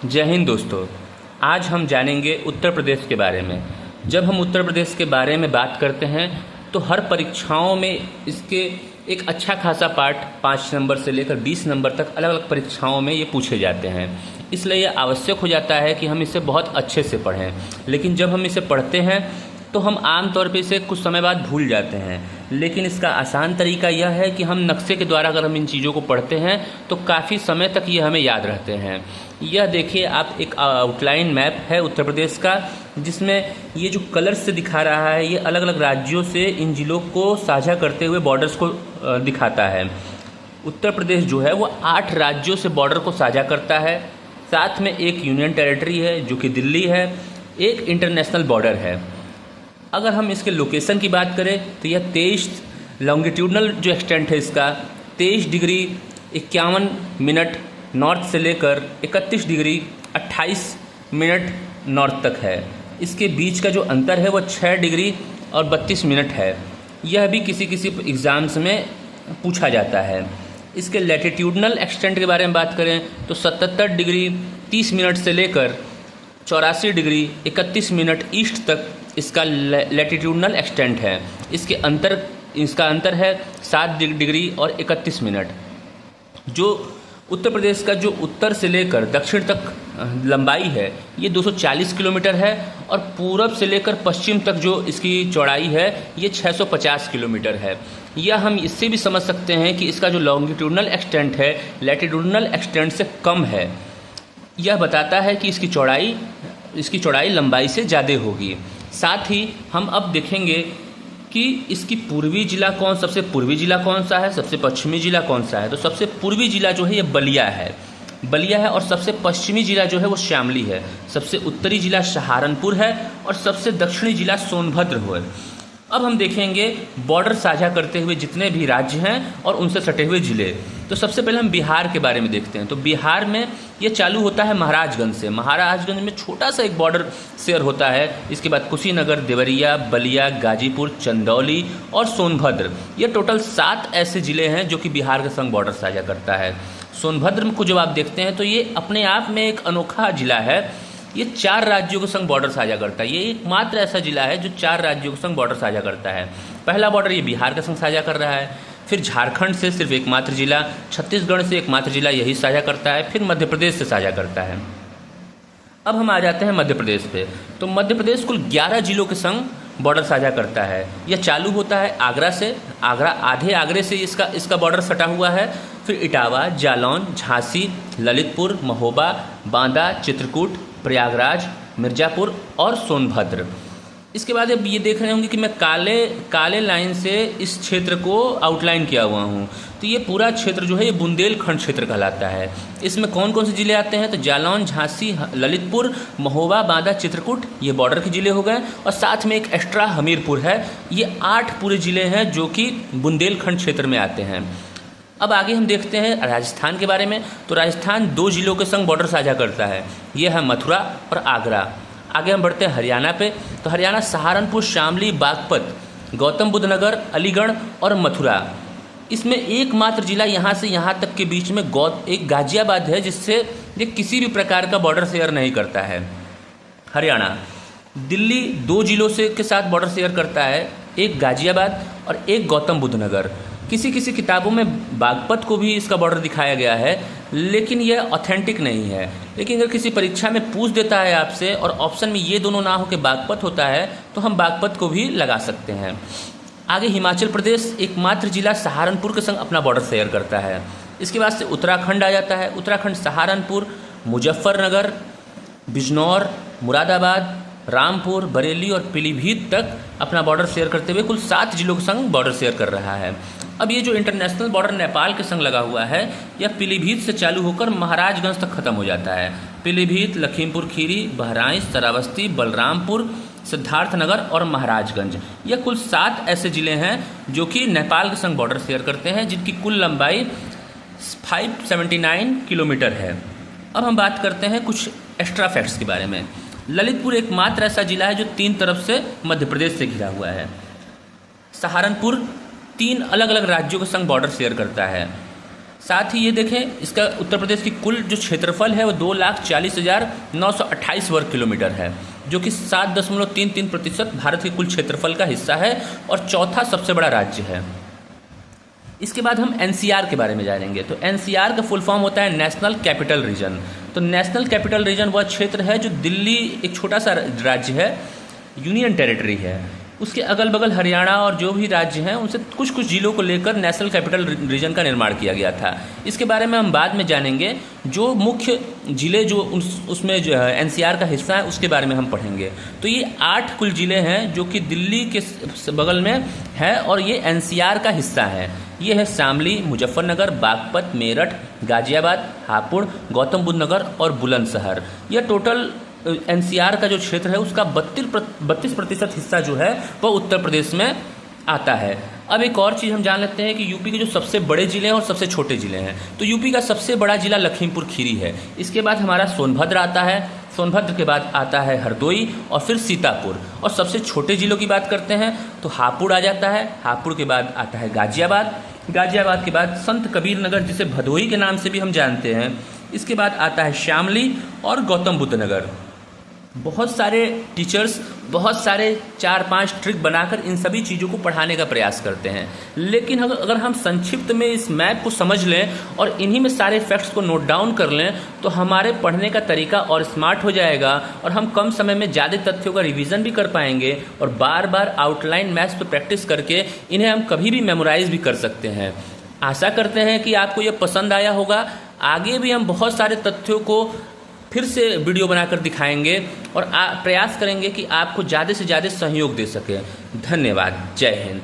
जय हिंद दोस्तों। आज हम जानेंगे उत्तर प्रदेश के बारे में। जब हम उत्तर प्रदेश के बारे में बात करते हैं तो हर परीक्षाओं में इसके एक अच्छा खासा पार्ट 5 नंबर से लेकर 20 नंबर तक अलग अलग परीक्षाओं में ये पूछे जाते हैं। इसलिए ये आवश्यक हो जाता है कि हम इसे बहुत अच्छे से पढ़ें। लेकिन जब हम इसे पढ़ते हैं तो हम आम तौर पे इसे कुछ समय बाद भूल जाते हैं। लेकिन इसका आसान तरीका यह है कि हम नक्शे के द्वारा अगर हम इन चीज़ों को पढ़ते हैं तो काफ़ी समय तक ये हमें याद रहते हैं। यह देखिए, आप एक आउटलाइन मैप है उत्तर प्रदेश का, जिसमें ये जो कलर्स से दिखा रहा है ये अलग अलग राज्यों से इन जिलों को साझा करते हुए बॉर्डर्स को दिखाता है। उत्तर प्रदेश जो है वो 8 राज्यों से बॉर्डर को साझा करता है। साथ में एक यूनियन टेरिटरी है जो कि दिल्ली है, एक इंटरनेशनल बॉर्डर है। अगर हम इसके लोकेशन की बात करें तो यह 23 लॉन्गिट्यूडनल जो एक्सटेंट है इसका 23 डिग्री 51 मिनट नॉर्थ से लेकर 31 डिग्री 28 मिनट नॉर्थ तक है। इसके बीच का जो अंतर है वो 6 डिग्री और 32 मिनट है। यह भी किसी किसी एग्ज़ाम्स में पूछा जाता है। इसके लैटिट्यूडनल एक्सटेंट के बारे में बात करें तो 77 डिग्री 30 मिनट से लेकर 84 डिग्री 31 मिनट ईस्ट तक इसका लैटिट्यूडनल एक्सटेंट है। इसका अंतर है 7 डिग्री और 31 मिनट। जो उत्तर प्रदेश का जो उत्तर से लेकर दक्षिण तक लंबाई है ये 240 किलोमीटर है, और पूरब से लेकर पश्चिम तक जो इसकी चौड़ाई है ये 650 किलोमीटर है। यह हम इससे भी समझ सकते हैं कि इसका जो लॉन्गिट्यूडनल एक्सटेंट है लैटिट्यूडनल एक्सटेंट से कम है। यह बताता है कि इसकी चौड़ाई लंबाई से ज़्यादा होगी। साथ ही हम अब देखेंगे कि इसकी सबसे पूर्वी जिला कौन सा है, सबसे पश्चिमी जिला कौन सा है। तो सबसे पूर्वी जिला जो है ये बलिया है और सबसे पश्चिमी जिला जो है वो शामली है। सबसे उत्तरी जिला सहारनपुर है और सबसे दक्षिणी जिला सोनभद्र है। अब हम देखेंगे बॉर्डर साझा करते हुए जितने भी राज्य हैं और उनसे सटे हुए ज़िले। तो सबसे पहले हम बिहार के बारे में देखते हैं। तो बिहार में ये चालू होता है महाराजगंज से। महाराजगंज में छोटा सा एक बॉर्डर शेयर होता है। इसके बाद कुशीनगर, देवरिया, बलिया, गाजीपुर, चंदौली और सोनभद्र, ये टोटल 7 ऐसे ज़िले हैं जो कि बिहार के संग बॉर्डर साझा करता है। सोनभद्र को जब आप देखते हैं तो ये अपने आप में एक अनोखा ज़िला है। ये 4 राज्यों के संग बॉर्डर साझा करता है। ये एकमात्र ऐसा जिला है जो 4 राज्यों के संग बॉर्डर साझा करता है। पहला बॉर्डर ये बिहार के संग साझा कर रहा है, फिर झारखंड से सिर्फ एकमात्र जिला, छत्तीसगढ़ से एकमात्र जिला यही साझा करता है, फिर मध्य प्रदेश से साझा करता है। अब हम आ जाते हैं मध्य प्रदेश पे। तो मध्य प्रदेश कुल 11 जिलों के संग बॉर्डर साझा करता है। यह चालू होता है आगरा से। आधे आगरे से इसका बॉर्डर सटा हुआ है। फिर इटावा, जालौन, झांसी, ललितपुर, महोबा, बांदा, चित्रकूट, प्रयागराज, मिर्ज़ापुर और सोनभद्र। इसके बाद अब ये देख रहे होंगे कि मैं काले लाइन से इस क्षेत्र को आउटलाइन किया हुआ हूँ। तो ये पूरा क्षेत्र जो है ये बुंदेलखंड क्षेत्र कहलाता है। इसमें कौन कौन से ज़िले आते हैं तो जालौन, झांसी, ललितपुर, महोबा, बांदा, चित्रकूट, ये बॉर्डर के ज़िले हो गए, और साथ में एक एक्स्ट्रा हमीरपुर है। ये 8 पूरे ज़िले हैं जो कि बुंदेलखंड क्षेत्र में आते हैं। अब आगे हम देखते हैं राजस्थान के बारे में। तो राजस्थान 2 जिलों के संग बॉर्डर साझा करता है। ये है मथुरा और आगरा। आगे हम बढ़ते हैं हरियाणा पे। तो हरियाणा सहारनपुर, शामली, बागपत, गौतम बुद्ध नगर, अलीगढ़ और मथुरा। इसमें एकमात्र जिला यहाँ से यहाँ तक के बीच में एक गाजियाबाद है, जिससे ये किसी भी प्रकार का बॉर्डर शेयर नहीं करता है। हरियाणा दिल्ली 2 जिलों से के साथ बॉर्डर शेयर करता है, एक गाजियाबाद और एक गौतम बुद्ध नगर। किसी किताबों में बागपत को भी इसका बॉर्डर दिखाया गया है, लेकिन यह ऑथेंटिक नहीं है। लेकिन अगर किसी परीक्षा में पूछ देता है आपसे और ऑप्शन में ये दोनों ना हो के बागपत होता है तो हम बागपत को भी लगा सकते हैं। आगे हिमाचल प्रदेश एकमात्र जिला सहारनपुर के संग अपना बॉर्डर शेयर करता है। इसके बाद से उत्तराखंड आ जाता है। उत्तराखंड सहारनपुर, मुजफ्फरनगर, बिजनौर, मुरादाबाद, रामपुर, बरेली और पीलीभीत तक अपना बॉर्डर शेयर करते हुए कुल 7 जिलों के संग बॉर्डर शेयर कर रहा है। अब ये जो इंटरनेशनल बॉर्डर नेपाल के संग लगा हुआ है यह पीलीभीत से चालू होकर महाराजगंज तक खत्म हो जाता है। पीलीभीत, लखीमपुर खीरी, बहराइच, श्रावस्ती, बलरामपुर, सिद्धार्थनगर और महाराजगंज, यह कुल 7 ऐसे ज़िले हैं जो कि नेपाल के संग बॉर्डर शेयर करते हैं, जिनकी कुल लंबाई 579 किलोमीटर है। अब हम बात करते हैं कुछ एक्स्ट्रा फैक्ट्स के बारे में। ललितपुर एकमात्र ऐसा जिला है जो 3 तरफ से मध्य प्रदेश से घिरा हुआ है। सहारनपुर 3 अलग अलग राज्यों के संग बॉर्डर शेयर करता है। साथ ही ये देखें, इसका उत्तर प्रदेश की कुल जो क्षेत्रफल है वो 2,40,928 वर्ग किलोमीटर है, जो कि 7.33% भारत के कुल क्षेत्रफल का हिस्सा है और चौथा सबसे बड़ा राज्य है। इसके बाद हम एनसीआर के बारे में जानेंगे। तो एनसीआर का फुल फॉर्म होता है नेशनल कैपिटल रीजन। तो नेशनल कैपिटल रीजन वह क्षेत्र है जो दिल्ली एक छोटा सा राज्य है, यूनियन टेरिटरी है, उसके अगल बगल हरियाणा और जो भी राज्य हैं उनसे कुछ कुछ जिलों को लेकर नेशनल कैपिटल रीजन का निर्माण किया गया था। इसके बारे में हम बाद में जानेंगे। जो मुख्य जिले जो उसमें जो है एनसीआर का हिस्सा है उसके बारे में हम पढ़ेंगे। तो ये 8 कुल जिले हैं जो कि दिल्ली के बगल में है और ये एनसीआर का हिस्सा है। ये है शामली, मुजफ्फरनगर, बागपत, मेरठ, गाजियाबाद, हापुड़, गौतम बुद्ध नगर और बुलंदशहर। यह टोटल एनसीआर का जो क्षेत्र है उसका 32% हिस्सा जो है वह उत्तर प्रदेश में आता है। अब एक और चीज़ हम जान लेते हैं कि यूपी के जो सबसे बड़े ज़िले हैं और सबसे छोटे ज़िले हैं। तो यूपी का सबसे बड़ा ज़िला लखीमपुर खीरी है। इसके बाद हमारा सोनभद्र आता है, सोनभद्र के बाद आता है हरदोई और फिर सीतापुर। और सबसे छोटे ज़िलों की बात करते हैं तो हापुड़ आ जाता है, हापुड़ के बाद आता है गाजियाबाद, गाजियाबाद के बाद संत कबीर नगर जिसे भदोही के नाम से भी हम जानते हैं, इसके बाद आता है शामली और गौतम बुद्ध नगर। बहुत सारे टीचर्स बहुत सारे 4-5 ट्रिक बनाकर इन सभी चीज़ों को पढ़ाने का प्रयास करते हैं, लेकिन अगर हम संक्षिप्त में इस मैप को समझ लें और इन्हीं में सारे फैक्ट्स को नोट डाउन कर लें तो हमारे पढ़ने का तरीका और स्मार्ट हो जाएगा और हम कम समय में ज़्यादा तथ्यों का रिवीजन भी कर पाएंगे और बार बार आउटलाइन मैथ्स पर प्रैक्टिस करके इन्हें हम कभी भी मेमोराइज भी कर सकते हैं। आशा करते हैं कि आपको ये पसंद आया होगा। आगे भी हम बहुत सारे तथ्यों को फिर से वीडियो बनाकर दिखाएंगे और प्रयास करेंगे कि आपको ज़्यादा से ज़्यादा सहयोग दे सकें। धन्यवाद। जय हिंद।